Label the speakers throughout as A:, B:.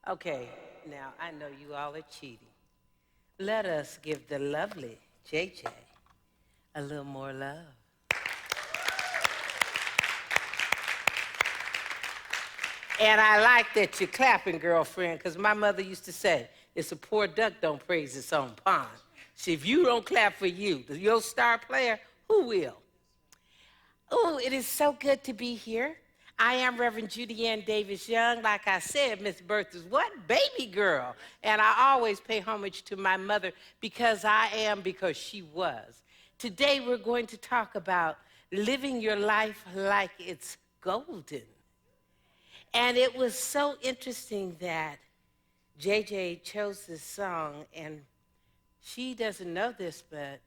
A: Okay, now I know you all are cheating. Let us give the lovely JJ a little more love. And I like that you're clapping, girlfriend, because my mother used to say, it's a poor duck don't praise its own pond. See, if you don't clap for you, your star player, who will? Oh, it is so good to be here. I am Reverend Judy-Ann Davis Young. Like I said, Miss Bertha's what? Baby girl. And I always pay homage to my mother because she was. Today we're going to talk about living your life like it's golden. And it was so interesting that JJ chose this song, and she doesn't know this, but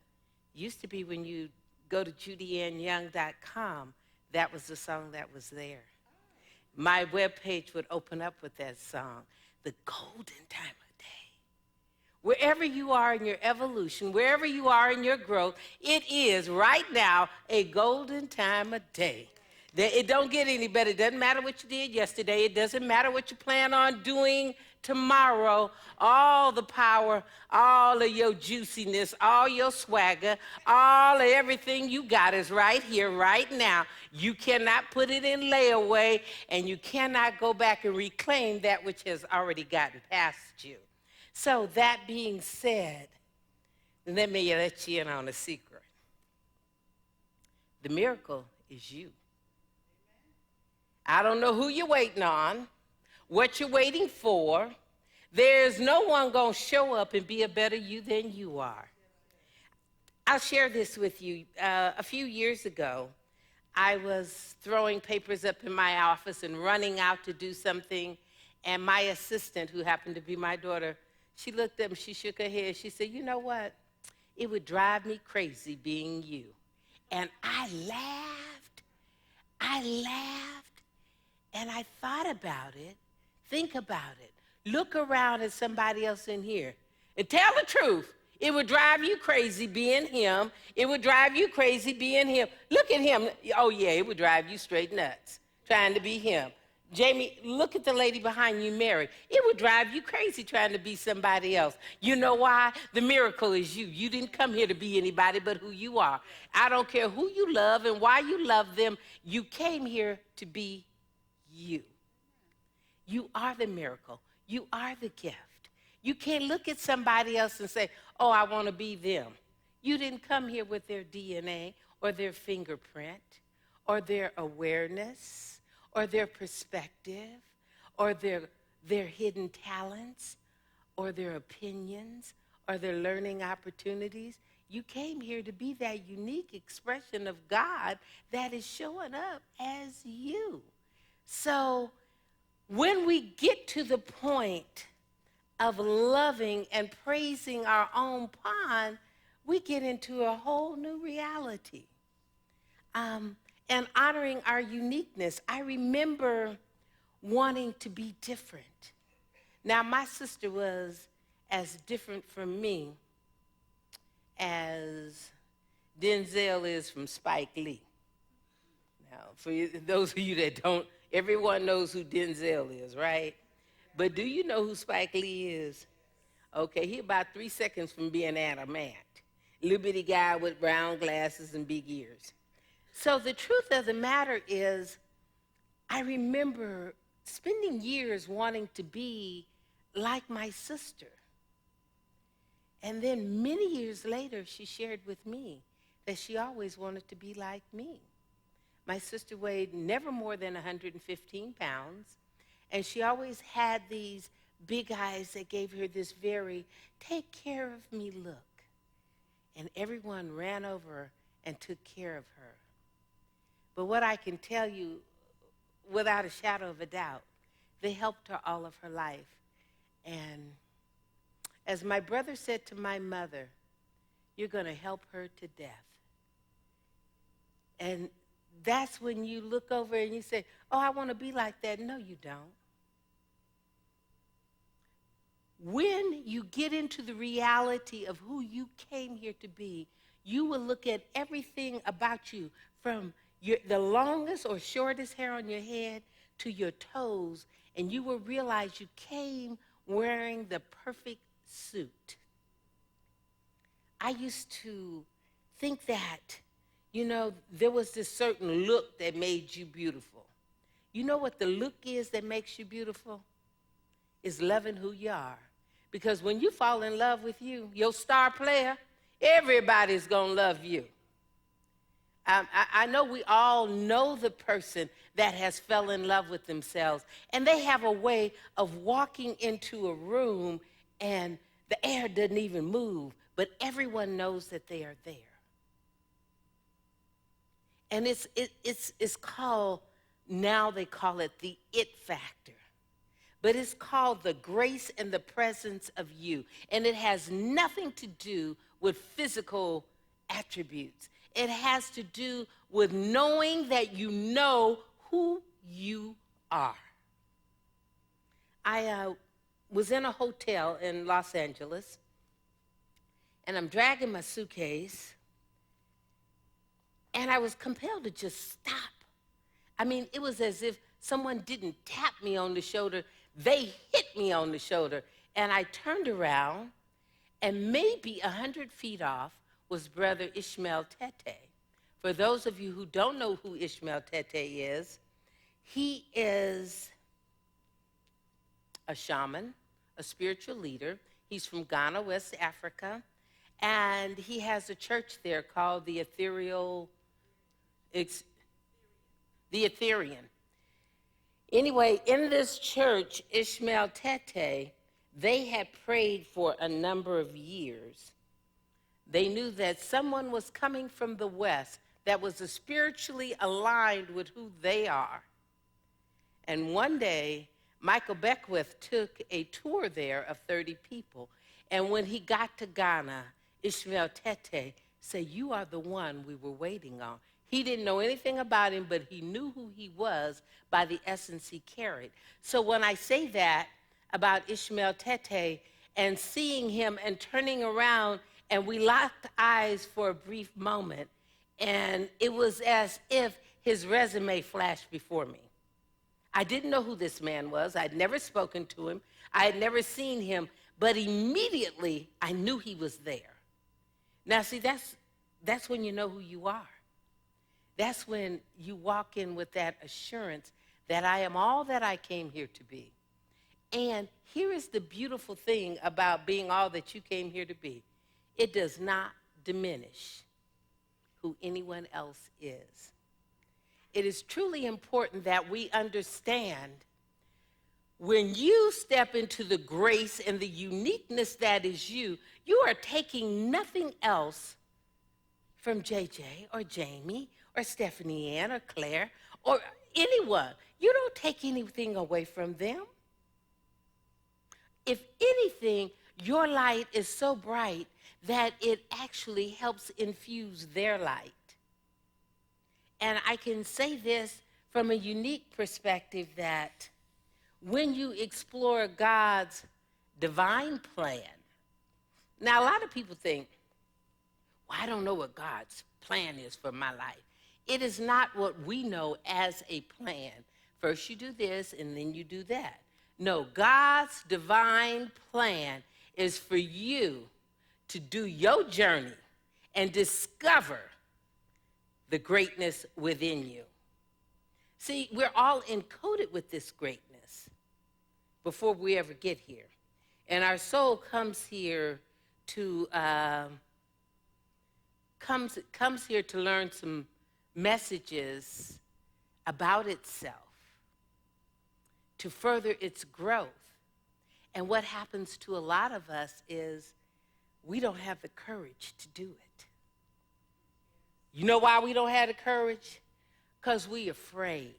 A: used to be when you go to judyannyoung.com, that was the song that was there. My webpage would open up with that song, the golden time of day. Wherever you are in your evolution, wherever you are in your growth, it is right now a golden time of day. It don't get any better. It doesn't matter what you did yesterday. It doesn't matter what you plan on doing tomorrow. All the power, all of your juiciness, all your swagger, all of everything you got is right here, right now. You cannot put it in layaway, and you cannot go back and reclaim that which has already gotten past you. So that being said, let me let you in on a secret. The miracle is you. I don't know who you're waiting on, what you're waiting for. There's no one going to show up and be a better you than you are. I'll share this with you. A few years ago, I was throwing papers up in my office and running out to do something, and my assistant, who happened to be my daughter, she looked up and she shook her head. She said, you know what? It would drive me crazy being you. And I laughed. And I thought about it, think about it. Look around at somebody else in here and tell the truth. It would drive you crazy being him. It would drive you crazy being him. Look at him. Oh, yeah, it would drive you straight nuts trying to be him. Jamie, look at the lady behind you, Mary. It would drive you crazy trying to be somebody else. You know why? The miracle is you. You didn't come here to be anybody but who you are. I don't care who you love and why you love them. You came here to be you. You are the miracle. You are the gift. You can't look at somebody else and say, oh, I want to be them. You didn't come here with their DNA or their fingerprint or their awareness or their perspective or their hidden talents or their opinions or their learning opportunities. You came here to be that unique expression of God that is showing up as you. So when we get to the point of loving and praising our own pond, we get into a whole new reality. And honoring our uniqueness. I remember wanting to be different. Now, my sister was as different from me as Denzel is from Spike Lee. Now, for those of you that don't, everyone knows who Denzel is, right? But do you know who Spike Lee is? Okay, he about 3 seconds from being adamant. Little bitty guy with brown glasses and big ears. So the truth of the matter is, I remember spending years wanting to be like my sister. And then many years later, she shared with me that she always wanted to be like me. My sister weighed never more than 115 pounds, and she always had these big eyes that gave her this very take care of me look. And everyone ran over and took care of her. But what I can tell you, without a shadow of a doubt, they helped her all of her life. And as my brother said to my mother, you're going to help her to death. And that's when you look over and you say, oh, I want to be like that. No, you don't. When you get into the reality of who you came here to be, you will look at everything about you from the longest or shortest hair on your head to your toes, and you will realize you came wearing the perfect suit. I used to think that, there was this certain look that made you beautiful. You know what the look is that makes you beautiful? Is loving who you are. Because when you fall in love with you, your star player, everybody's going to love you. I know we all know the person that has fell in love with themselves, and they have a way of walking into a room and the air doesn't even move, but everyone knows that they are there. And it's called, now they call it the it factor. But it's called the grace and the presence of you. And it has nothing to do with physical attributes. It has to do with knowing that you know who you are. I was in a hotel in Los Angeles, and I'm dragging my suitcase, and I was compelled to just stop. I mean, it was as if someone didn't tap me on the shoulder. They hit me on the shoulder, and I turned around, and maybe 100 feet off was Brother Ishmael Tete. For those of you who don't know who Ishmael Tete is, he is a shaman, a spiritual leader. He's from Ghana, West Africa, and he has a church there called the Etherean. Anyway, in this church, Ishmael Tete, they had prayed for a number of years. They knew that someone was coming from the West that was spiritually aligned with who they are. And one day, Michael Beckwith took a tour there of 30 people. And when he got to Ghana, Ishmael Tete said, "You are the one we were waiting on." He didn't know anything about him, but he knew who he was by the essence he carried. So when I say that about Ishmael Tete and seeing him and turning around, and we locked eyes for a brief moment, and it was as if his resume flashed before me. I didn't know who this man was. I'd never spoken to him. I had never seen him, but immediately I knew he was there. Now, see, that's when you know who you are. That's when you walk in with that assurance that I am all that I came here to be. And here is the beautiful thing about being all that you came here to be. It does not diminish who anyone else is. It is truly important that we understand when you step into the grace and the uniqueness that is you, you are taking nothing else from JJ or Jamie or Stephanie Ann or Claire or anyone. You don't take anything away from them. If anything, your light is so bright that it actually helps infuse their light. And I can say this from a unique perspective that when you explore God's divine plan, now a lot of people think, well, I don't know what God's plan is for my life. It is not what we know as a plan. First you do this and then you do that. No, God's divine plan is for you to do your journey and discover the greatness within you. See, we're all encoded with this greatness before we ever get here. And our soul comes here to comes here to learn some messages about itself, to further its growth. And what happens to a lot of us is we don't have the courage to do it. You know why we don't have the courage? Because we're afraid.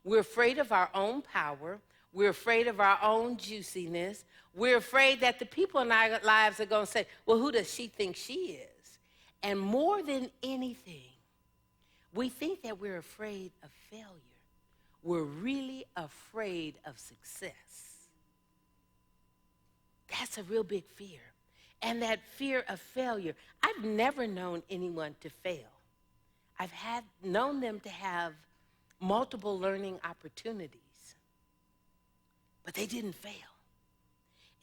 A: We're afraid of our own power. We're afraid of our own juiciness. We're afraid that the people in our lives are going to say, well, who does she think she is? And more than anything, we think that we're afraid of failure. We're really afraid of success. That's a real big fear. And that fear of failure, I've never known anyone to fail. I've known them to have multiple learning opportunities. but they didn't fail.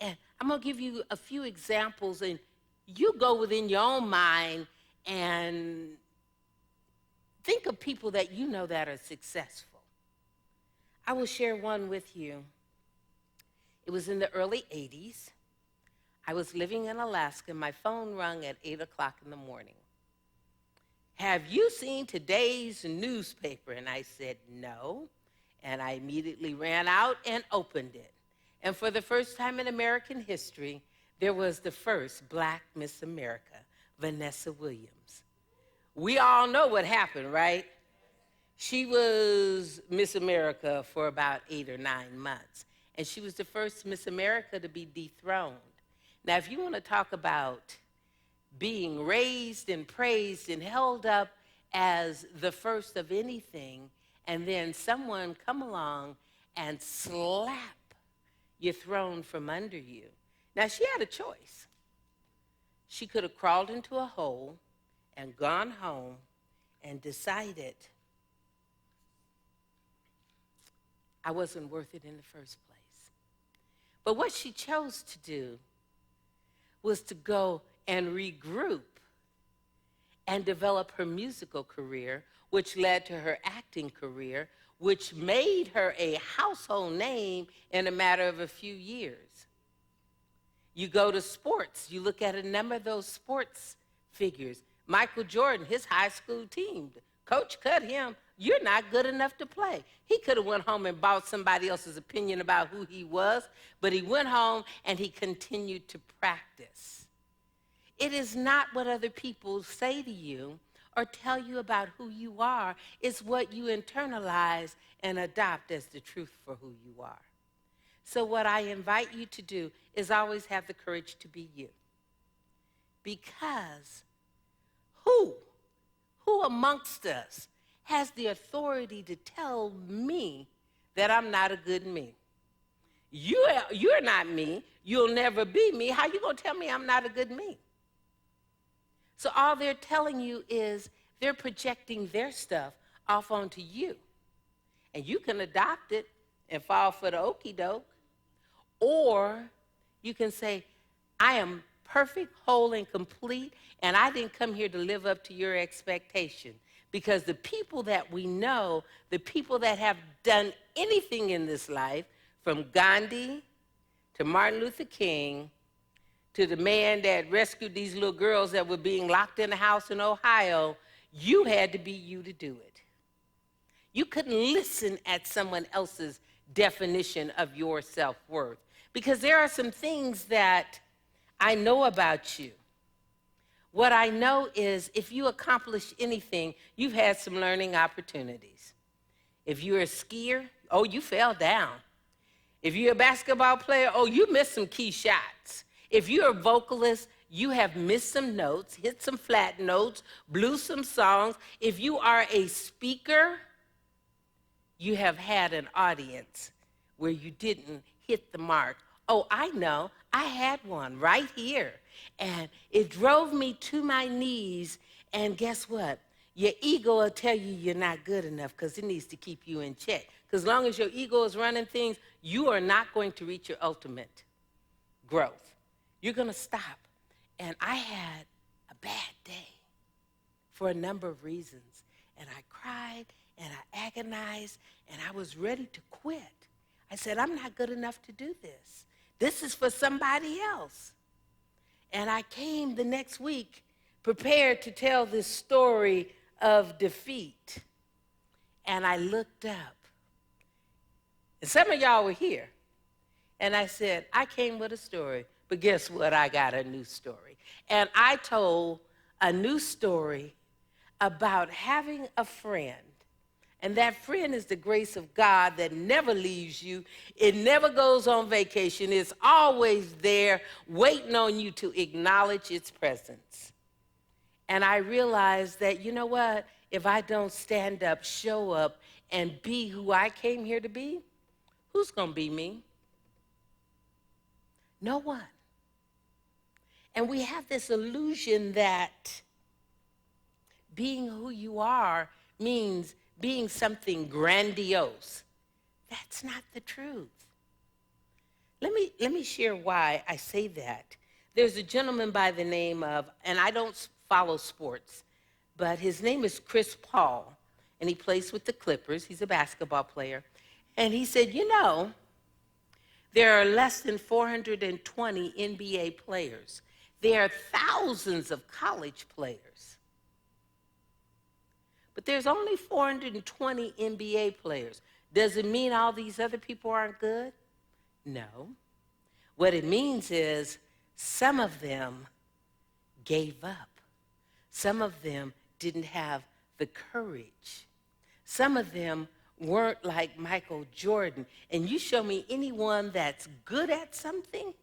A: And I'm going to give you a few examples, and you go within your own mind and think of people that you know that are successful. I will share one with you. It was in the early 80s. I was living in Alaska, and my phone rang at 8 o'clock in the morning. Have you seen today's newspaper? And I said, no. And I immediately ran out and opened it. And for the first time in American history, there was the first Black Miss America, Vanessa Williams. We all know what happened, right? She was Miss America for about 8 or 9 months. And she was the first Miss America to be dethroned. Now, if you want to talk about being raised and praised and held up as the first of anything, and then someone come along and slap your throne from under you. Now, she had a choice. She could have crawled into a hole and gone home and decided I wasn't worth it in the first place. But what she chose to do was to go and regroup and develop her musical career, which led to her acting career, which made her a household name in a matter of a few years. You go to sports, you look at a number of those sports figures. Michael Jordan, his high school team, coach cut him. You're not good enough to play. He could have went home and bought somebody else's opinion about who he was, but he went home and he continued to practice. It is not what other people say to you or tell you about who you are. It's what you internalize and adopt as the truth for who you are. So what I invite you to do is always have the courage to be you. Because who amongst us has the authority to tell me that I'm not a good me? You're not me. You'll never be me. How you going to tell me I'm not a good me? So all they're telling you is they're projecting their stuff off onto you. And you can adopt it and fall for the okie doke. Or you can say, I am perfect, whole, and complete, and I didn't come here to live up to your expectation. Because the people that we know, the people that have done anything in this life, from Gandhi to Martin Luther King, to the man that rescued these little girls that were being locked in a house in Ohio, you had to be you to do it. You couldn't listen at someone else's definition of your self-worth. Because there are some things that I know about you. What I know is if you accomplish anything, you've had some learning opportunities. If you're a skier, oh, you fell down. If you're a basketball player, oh, you missed some key shots. If you're a vocalist, you have missed some notes, hit some flat notes, blew some songs. If you are a speaker, you have had an audience where you didn't hit the mark. Oh, I know. I had one right here. And it drove me to my knees. And guess what? Your ego will tell you you're not good enough because it needs to keep you in check. Because as long as your ego is running things, you are not going to reach your ultimate growth. You're going to stop. And I had a bad day for a number of reasons. And I cried and I agonized and I was ready to quit. I said, I'm not good enough to do this. This is for somebody else. And I came the next week prepared to tell this story of defeat. And I looked up. And some of y'all were here. And I said, I came with a story. But guess what? I got a new story. And I told a new story about having a friend. And that friend is the grace of God that never leaves you. It never goes on vacation. It's always there waiting on you to acknowledge its presence. And I realized that, you know what? If I don't stand up, show up, and be who I came here to be, who's going to be me? No one. And we have this illusion that being who you are means being something grandiose. That's not the truth. Let me share why I say that. There's a gentleman by the name of, and I don't follow sports, but his name is Chris Paul, and he plays with the Clippers. He's a basketball player. And he said, you know, there are less than 420 NBA players. There are thousands of college players. But there's only 420 NBA players. Does it mean all these other people aren't good? No. What it means is some of them gave up. Some of them didn't have the courage. Some of them weren't like Michael Jordan. And you show me anyone that's good at something,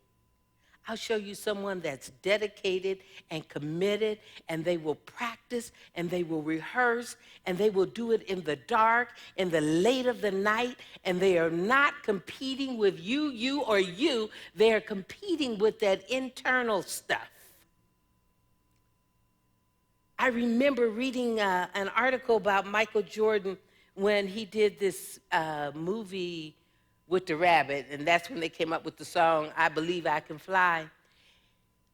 A: I'll show you someone that's dedicated and committed, and they will practice, and they will rehearse, and they will do it in the dark, in the late of the night, and they are not competing with you, or you. They are competing with that internal stuff. I remember reading an article about Michael Jordan when he did this movie with the rabbit, and that's when they came up with the song, I Believe I Can Fly.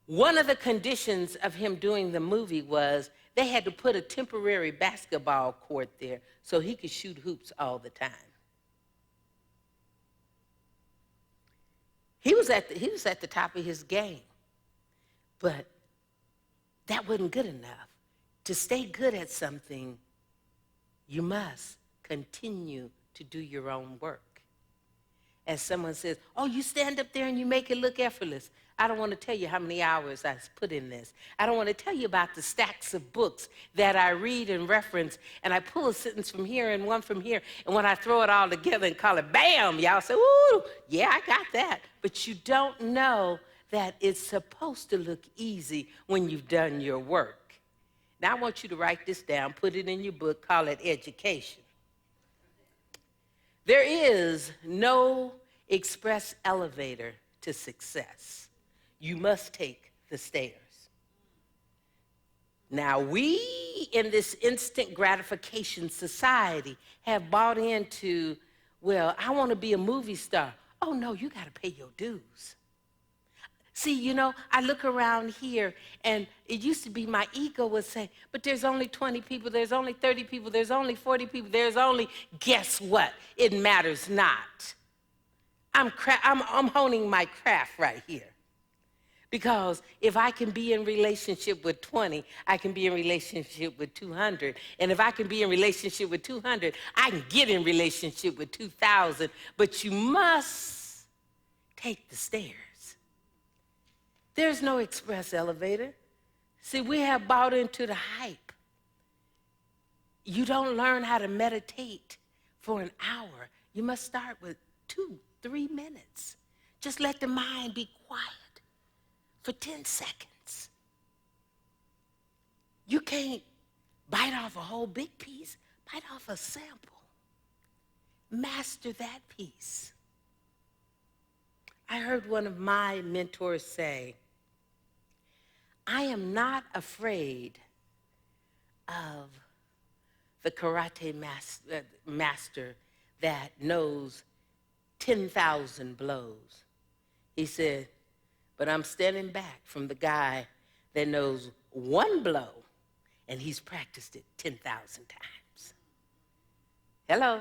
A: One of the conditions of him doing the movie was they had to put a temporary basketball court there so he could shoot hoops all the time. He was at the top of his game, but that wasn't good enough. To stay good at something, you must continue to do your own work. As someone says, oh, you stand up there and you make it look effortless. I don't want to tell you how many hours I've put in this. I don't want to tell you about the stacks of books that I read and reference, and I pull a sentence from here and one from here, and when I throw it all together and call it bam, y'all say, ooh, yeah, I got that. But you don't know that it's supposed to look easy when you've done your work. Now I want you to write this down, put it in your book, call it education. There is no express elevator to success. You must take the stairs. Now, we in this instant gratification society have bought into, well, I want to be a movie star. Oh, no, you got to pay your dues. See, you know, I look around here, and it used to be my ego would say, but there's only 20 people, there's only 30 people, there's only 40 people, there's only, guess what? It matters not. I'm honing my craft right here. Because if I can be in relationship with 20, I can be in relationship with 200. And if I can be in relationship with 200, I can get in relationship with 2,000. But you must take the stairs. There's no express elevator. See, we have bought into the hype. You don't learn how to meditate for an hour. You must start with 2-3 minutes. Just let the mind be quiet for 10 seconds. You can't bite off a whole big piece. Bite off a sample. Master that piece. I heard one of my mentors say, I am not afraid of the karate master that knows 10,000 blows. He said, but I'm standing back from the guy that knows one blow, and he's practiced it 10,000 times. Hello.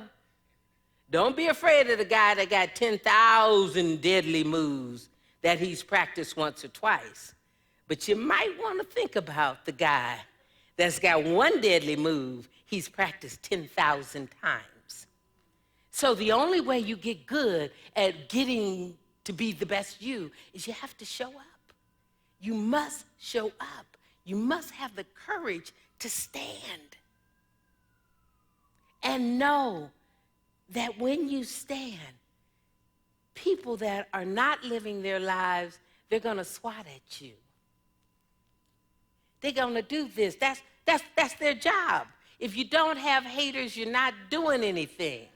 A: Don't be afraid of the guy that got 10,000 deadly moves that he's practiced once or twice. But you might want to think about the guy that's got one deadly move he's practiced 10,000 times. So the only way you get good at getting to be the best you is you have to show up. You must show up. You must have the courage to stand. And know that when you stand, people that are not living their lives, they're going to swat at you. They're going to do this. That's their job. If you don't have haters, you're not doing anything.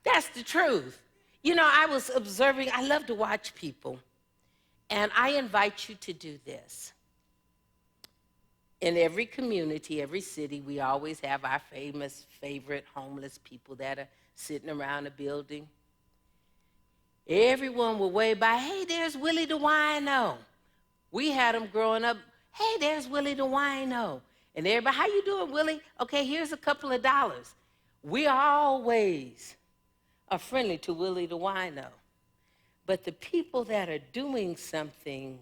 A: That's the truth. You know, I was observing, I love to watch people, and I invite you to do this. In every community, every city, we always have our favorite homeless people that are sitting around a building. Everyone would wave by, hey, there's Willie the Wino. We had him growing up, hey, there's Willie the Wino. And everybody, how you doing, Willie? Okay, here's a couple of dollars. We always are friendly to Willie the Wino. But the people that are doing something,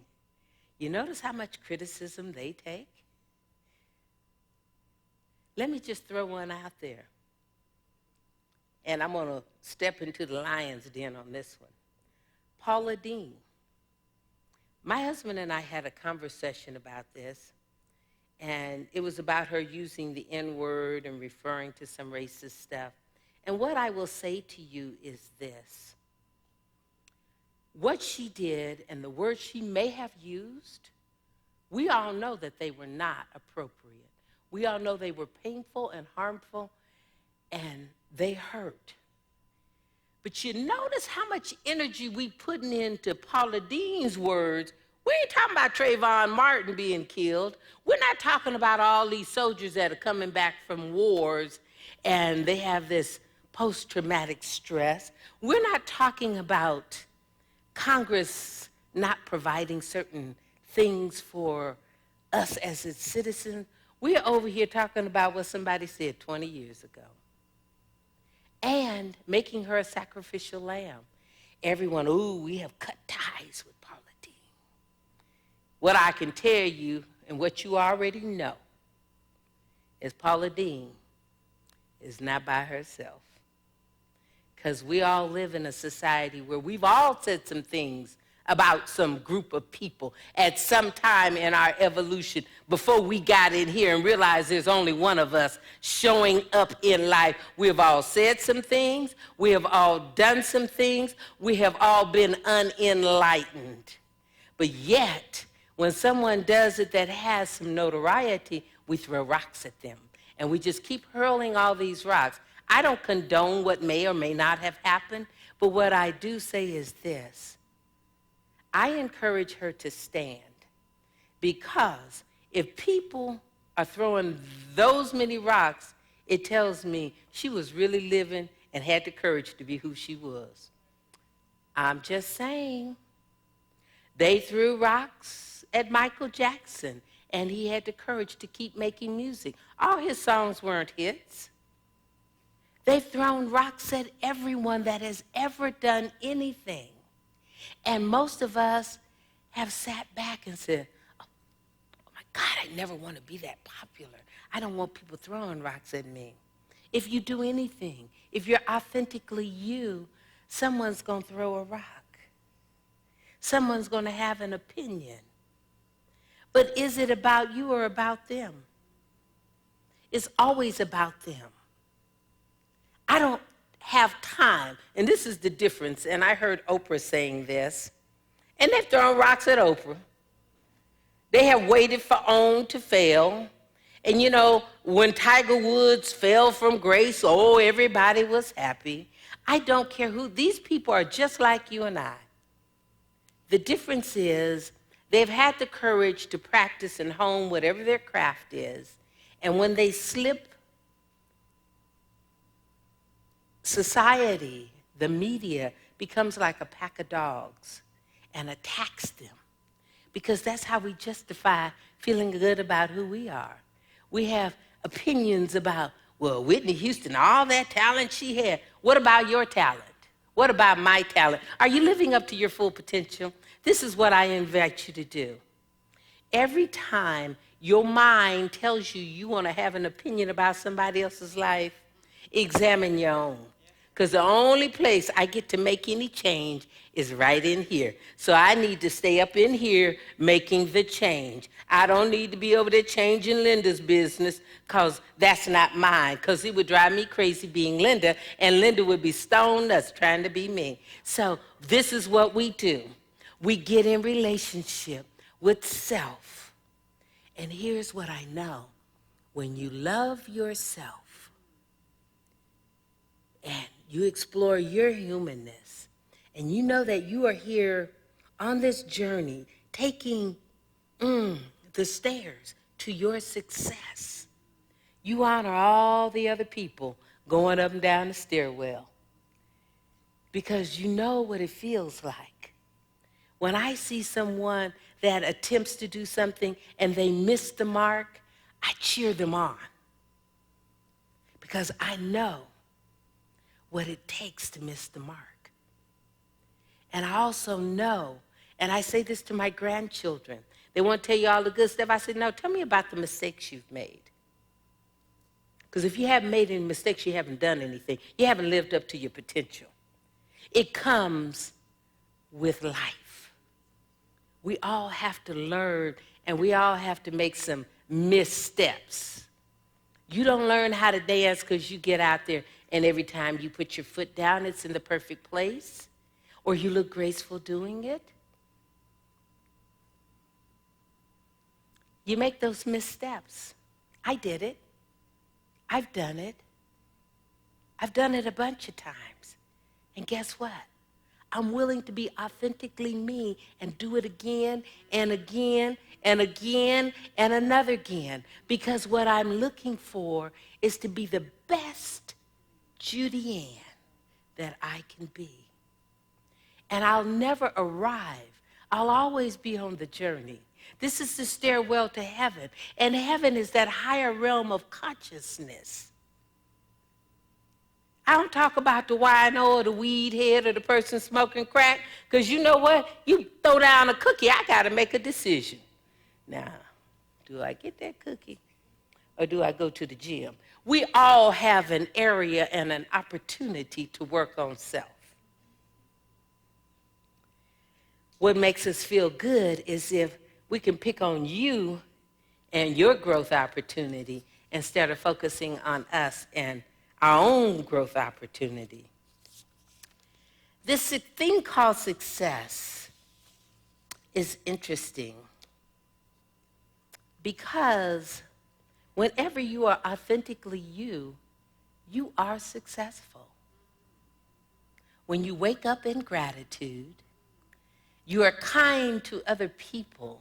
A: you notice how much criticism they take? Let me just throw one out there. And I'm going to step into the lion's den on this one. Paula Deen. My husband and I had a conversation about this, and it was about her using the N-word and referring to some racist stuff. And what I will say to you is this. What she did and the words she may have used, we all know that they were not appropriate. We all know they were painful and harmful, and they hurt. But you notice how much energy we putting into Paula Deen's words. We ain't talking about Trayvon Martin being killed. We're not talking about all these soldiers that are coming back from wars and they have this post-traumatic stress. We're not talking about Congress not providing certain things for us as its citizens. We're over here talking about what somebody said 20 years ago. And making her a sacrificial lamb. Everyone, ooh, we have cut ties with Paula Deen. What I can tell you, and what you already know, is Paula Deen is not by herself. Because we all live in a society where we've all said some things about some group of people at some time in our evolution before we got in here and realized there's only one of us showing up in life. We have all said some things. We have all done some things. We have all been unenlightened. But yet, when someone does it that has some notoriety, we throw rocks at them. And we just keep hurling all these rocks. I don't condone what may or may not have happened, but what I do say is this. I encourage her to stand, because if people are throwing those many rocks, it tells me she was really living and had the courage to be who she was. I'm just saying. They threw rocks at Michael Jackson, and he had the courage to keep making music. All his songs weren't hits. They've thrown rocks at everyone that has ever done anything. And most of us have sat back and said, oh my God, I never want to be that popular. I don't want people throwing rocks at me. If you do anything, if you're authentically you, someone's going to throw a rock. Someone's going to have an opinion. But is it about you or about them? It's always about them. I don't have time, and this is the difference, and I heard Oprah saying this, and they've thrown rocks at Oprah. They have waited for OWN to fail, and you know, when Tiger Woods fell from grace, oh, everybody was happy. I don't care who, these people are just like you and I. The difference is they've had the courage to practice and hone whatever their craft is, and when they slip, society, the media, becomes like a pack of dogs and attacks them, because that's how we justify feeling good about who we are. We have opinions about, well, Whitney Houston, all that talent she had. What about your talent? What about my talent? Are you living up to your full potential? This is what I invite you to do. Every time your mind tells you you want to have an opinion about somebody else's life, examine your own. Because the only place I get to make any change is right in here. So I need to stay up in here making the change. I don't need to be over there changing Linda's business, because that's not mine. Because it would drive me crazy being Linda, and Linda would be stone nuts trying to be me. So this is what we do. We get in relationship with self. And here's what I know. When you love yourself and you explore your humanness, and you know that you are here on this journey, taking the stairs to your success. You honor all the other people going up and down the stairwell. because you know what it feels like. When I see someone that attempts to do something and they miss the mark, I cheer them on because I know what it takes to miss the mark. And I also know, and I say this to my grandchildren, they want to tell you all the good stuff. I said, no, tell me about the mistakes you've made. Because if you haven't made any mistakes, you haven't done anything. You haven't lived up to your potential. It comes with life. We all have to learn, and we all have to make some missteps. You don't learn how to dance because you get out there and every time you put your foot down, it's in the perfect place, or you look graceful doing it. You make those missteps. I did it. I've done it. I've done it a bunch of times. And guess what? I'm willing to be authentically me and do it again and again and again and another again. Because what I'm looking for is to be the best Judy-Ann that I can be. And I'll never arrive. I'll always be on the journey. This is the stairwell to heaven. And heaven is that higher realm of consciousness. I don't talk about the wino or the weed head or the person smoking crack, because you know what? You throw down a cookie, I got to make a decision. Now, do I get that cookie or do I go to the gym? We all have an area and an opportunity to work on self. What makes us feel good is if we can pick on you and your growth opportunity instead of focusing on us and our own growth opportunity. This thing called success is interesting because whenever you are authentically you, you are successful. When you wake up in gratitude, you are kind to other people.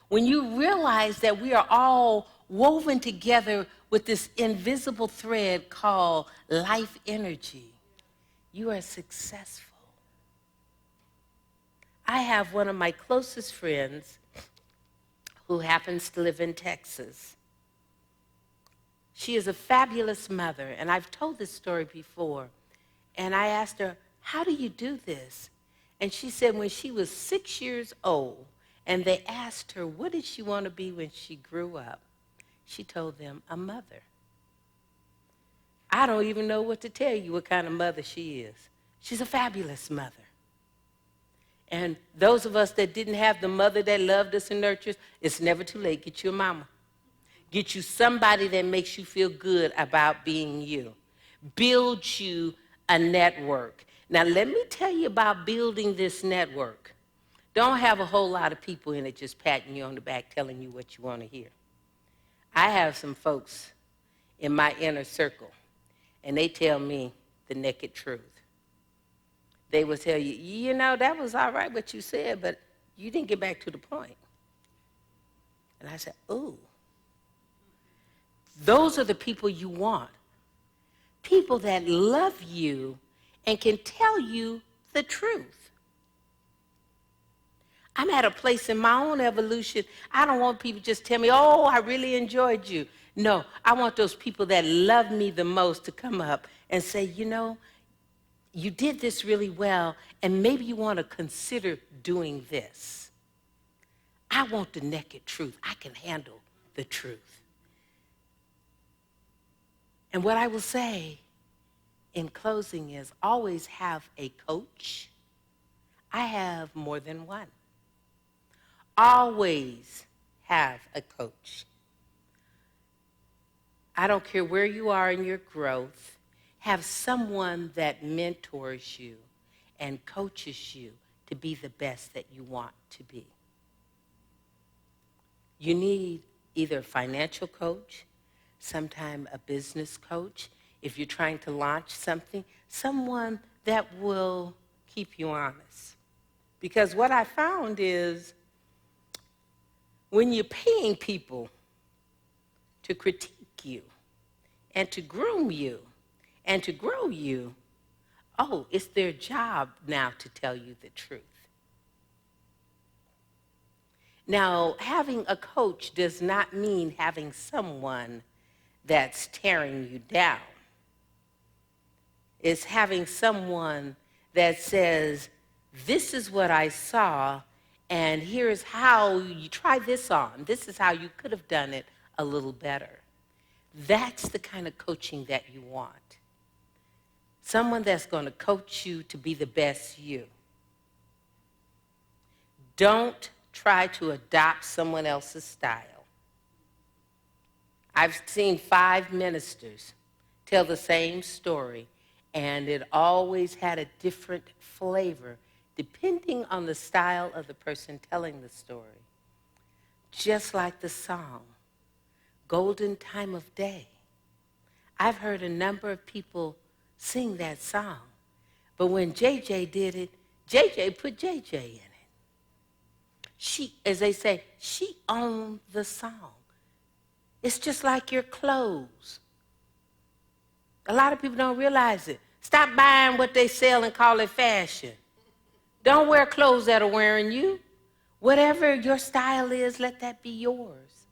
A: When you realize that we are all woven together with this invisible thread called life energy, you are successful. I have one of my closest friends who happens to live in Texas. She is a fabulous mother, and I've told this story before. And I asked her, how do you do this? And she said when she was 6 years old, and they asked her, what did she want to be when she grew up? She told them, a mother. I don't even know what to tell you what kind of mother she is. She's a fabulous mother. And those of us that didn't have the mother that loved us and nurtured us, it's never too late. Get you a mama. Get you somebody that makes you feel good about being you. Build you a network. Now, let me tell you about building this network. Don't have a whole lot of people in it just patting you on the back, telling you what you want to hear. I have some folks in my inner circle, and they tell me the naked truth. They will tell you, you know, that was all right what you said, but you didn't get back to the point. And I said, ooh. Those are the people you want. People that love you and can tell you the truth. I'm at a place in my own evolution, I don't want people to just tell me, oh, I really enjoyed you. No, I want those people that love me the most to come up and say, you know, you did this really well, and maybe you want to consider doing this. I want the naked truth. I can handle the truth. And what I will say in closing is always have a coach. I have more than one. Always have a coach. I don't care where you are in your growth, have someone that mentors you and coaches you to be the best that you want to be. You need either a financial coach, sometime a business coach, if you're trying to launch something, someone that will keep you honest. Because what I found is when you're paying people to critique you and to groom you and to grow you, oh, it's their job now to tell you the truth. Now, having a coach does not mean having someone that's tearing you down. It's having someone that says, this is what I saw, and here's how you try this on. This is how you could have done it a little better. That's the kind of coaching that you want. Someone that's going to coach you to be the best you. Don't try to adopt someone else's style. I've seen 5 ministers tell the same story, and it always had a different flavor depending on the style of the person telling the story. Just like the song, Golden Time of Day. I've heard a number of people sing that song, but when JJ did it, JJ put JJ in it. She, as they say, she owned the song. It's just like your clothes. A lot of people don't realize it. Stop buying what they sell and call it fashion. Don't wear clothes that are wearing you. Whatever your style is, let that be yours.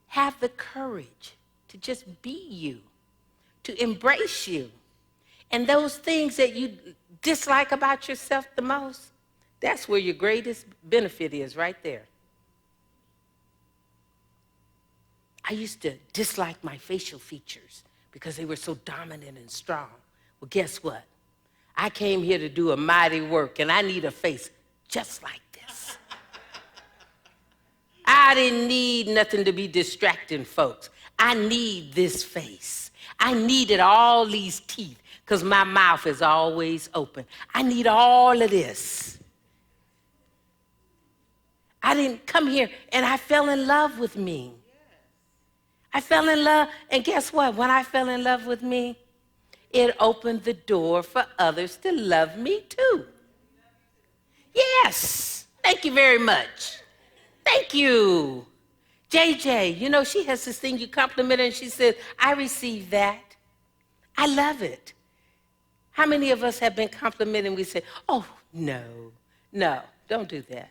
A: Have the courage to just be you, to embrace you. And those things that you dislike about yourself the most, that's where your greatest benefit is, right there. I used to dislike my facial features because they were so dominant and strong. Well, guess what? I came here to do a mighty work, and I need a face just like this. I didn't need nothing to be distracting folks. I need this face. I needed all these teeth because my mouth is always open. I need all of this. I didn't come here, and I fell in love with me. I fell in love, and guess what? When I fell in love with me, it opened the door for others to love me too. Yes, thank you very much. Thank you. JJ, you know, she has this thing you compliment her, and she says, I receive that. I love it. How many of us have been complimented and we say, oh, no, don't do that.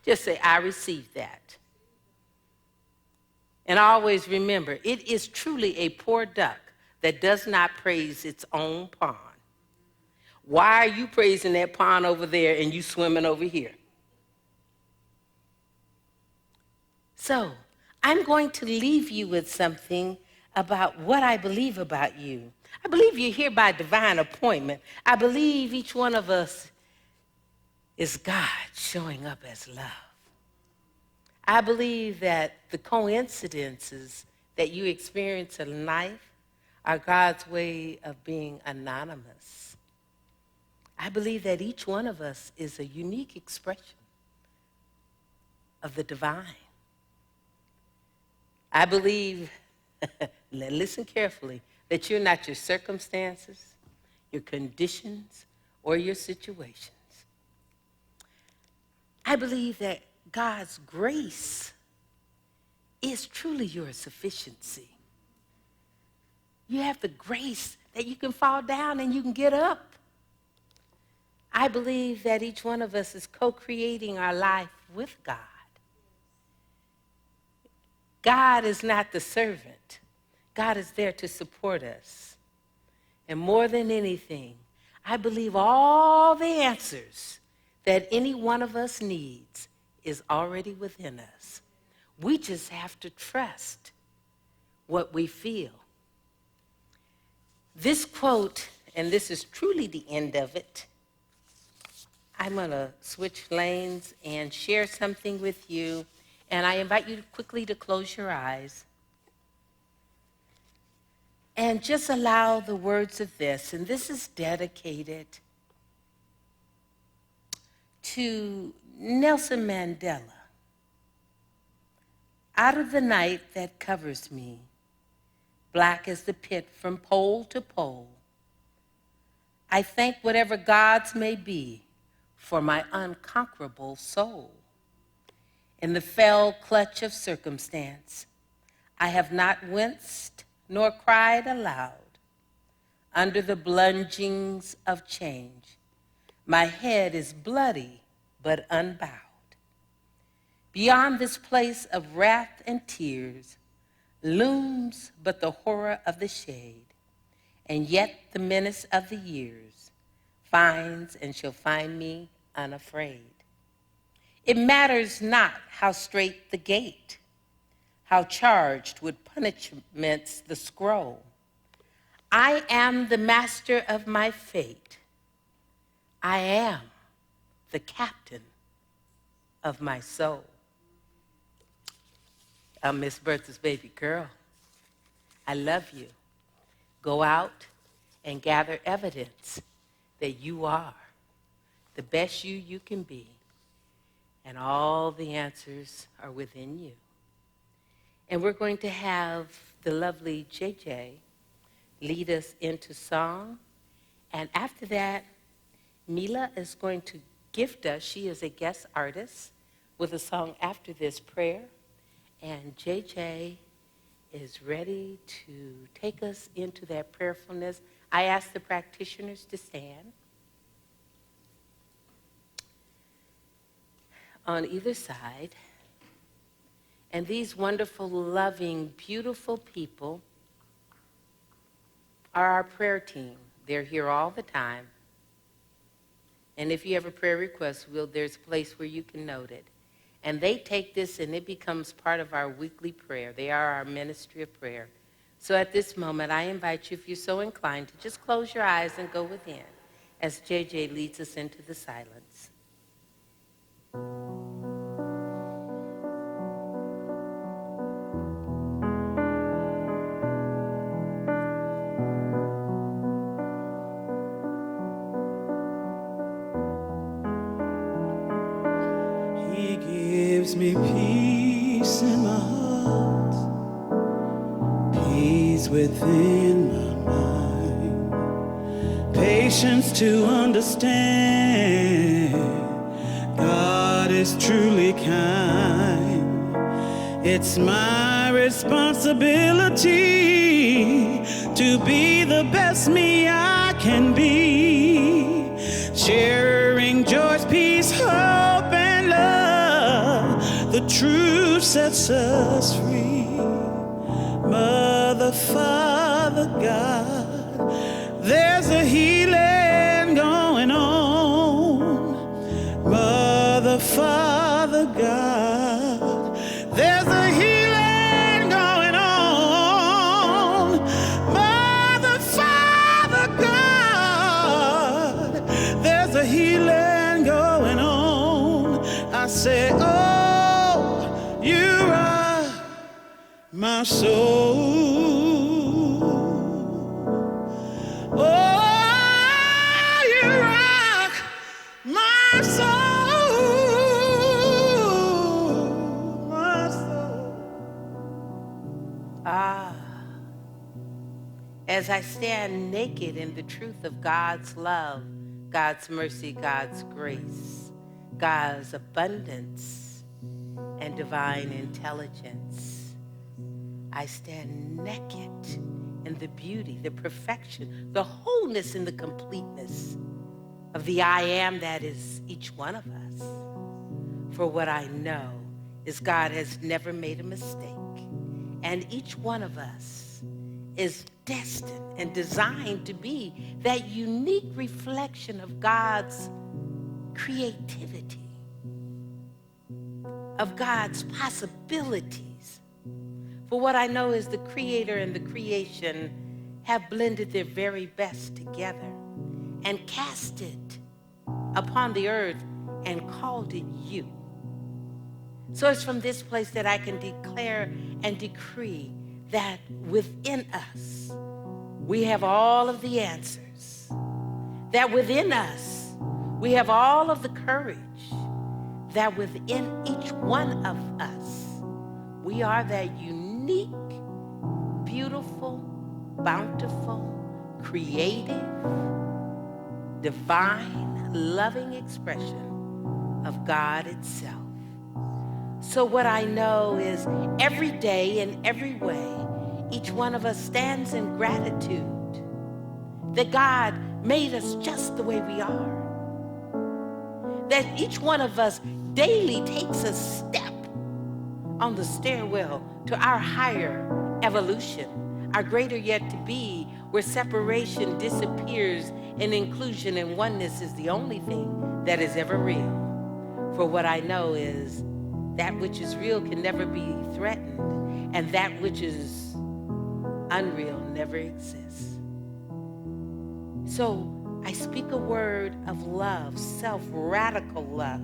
A: Just say, I receive that. And always remember, it is truly a poor duck that does not praise its own pond. Why are you praising that pond over there and you swimming over here? So, I'm going to leave you with something about what I believe about you. I believe you're here by divine appointment. I believe each one of us is God showing up as love. I believe that the coincidences that you experience in life are God's way of being anonymous. I believe that each one of us is a unique expression of the divine. I believe, listen carefully, that you're not your circumstances, your conditions, or your situations. I believe that God's grace is truly your sufficiency. You have the grace that you can fall down and you can get up. I believe that each one of us is co-creating our life with God. God is not the servant. God is there to support us. And more than anything, I believe all the answers that any one of us needs is already within us. We just have to trust what we feel. This quote, and this is truly the end of it, I'm going to switch lanes and share something with you, and I invite you quickly to close your eyes and just allow the words of this, and this is dedicated to Nelson Mandela. Out of the night that covers me, black as the pit from pole to pole, I thank whatever gods may be for my unconquerable soul. In the fell clutch of circumstance, I have not winced nor cried aloud. under the bludgeonings of change. My head is bloody but unbowed. Beyond this place of wrath and tears looms but the horror of the shade, and yet the menace of the years finds and shall find me unafraid. It matters not how strait the gate, how charged with punishments the scroll. I am the master of my fate. I am the captain of my soul. I'm Miss Bertha's baby girl. I love you. Go out and gather evidence that you are the best you can be, and all the answers are within you. And we're going to have the lovely JJ lead us into song, and after that, Mila is going to gift us, she is a guest artist, with a song after this prayer, and JJ is ready to take us into that prayerfulness. I ask the practitioners to stand on either side. And these wonderful, loving, beautiful people are our prayer team. They're here all the time. And if you have a prayer request, there's a place where you can note it. And they take this and it becomes part of our weekly prayer. They are our ministry of prayer. So at this moment, I invite you, if you're so inclined, to just close your eyes and go within as JJ leads us into the silence.
B: He gives me peace in my heart, peace within my mind, patience to understand God is truly kind. It's my responsibility to be the best me I can be, sharing joys, peace, hope, and love. The truth sets us free. Mother, Father, God, there's a healing going on. Mother, Father, God, there's a healing going on. Mother, Father, God, there's a healing going on. I say, oh, you are my soul. Oh, you rock my soul, my soul.
A: As I stand naked in the truth of God's love, God's mercy, God's grace, God's abundance, and divine intelligence, I stand naked in the beauty, the perfection, the wholeness, and the completeness of the I am that is each one of us. For what I know is God has never made a mistake, and each one of us is destined and designed to be that unique reflection of God's creativity, of God's possibilities. For what I know is the Creator and the creation have blended their very best together and cast it upon the earth and called it you. So it's from this place that I can declare and decree that within us, we have all of the answers. That within us, we have all of the courage. That within each one of us, we are that unique, beautiful, bountiful, creative, divine, loving expression of God itself. So what I know is every day in every way, each one of us stands in gratitude that God made us just the way we are. That each one of us daily takes a step on the stairwell to our higher evolution, our greater yet to be, where separation disappears and inclusion and oneness is the only thing that is ever real. For what I know is that which is real can never be threatened, and that which is unreal never exists. So I speak a word of love, self-radical love,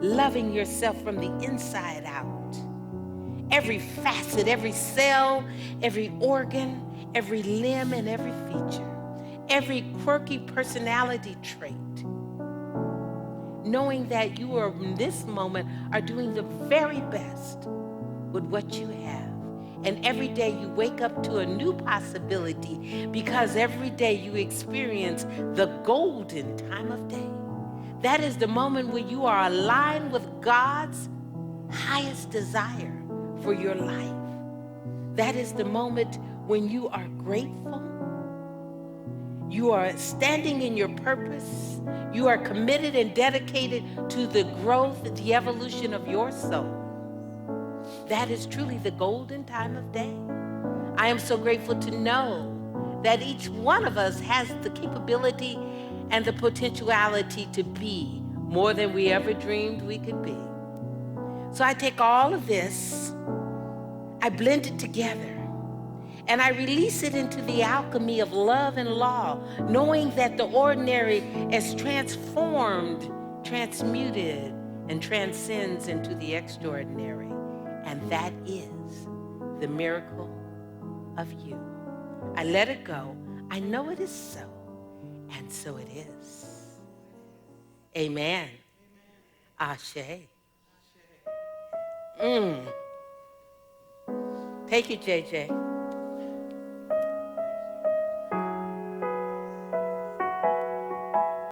A: loving yourself from the inside out. Every facet, every cell, every organ, every limb, and every feature, every quirky personality trait. Knowing that you are, in this moment, are doing the very best with what you have. And every day you wake up to a new possibility because every day you experience the golden time of day. That is the moment where you are aligned with God's highest desire for your life. That is the moment when you are grateful. You are standing in your purpose. You are committed and dedicated to the growth, the evolution of your soul. That is truly the golden time of day. I am so grateful to know that each one of us has the capability and the potentiality to be more than we ever dreamed we could be. So I take all of this, I blend it together, and I release it into the alchemy of love and law, knowing that the ordinary is transformed, transmuted, and transcends into the extraordinary. And that is the miracle of you. I let it go. I know it is so, and so it is. Amen. Ashe. Take it, JJ.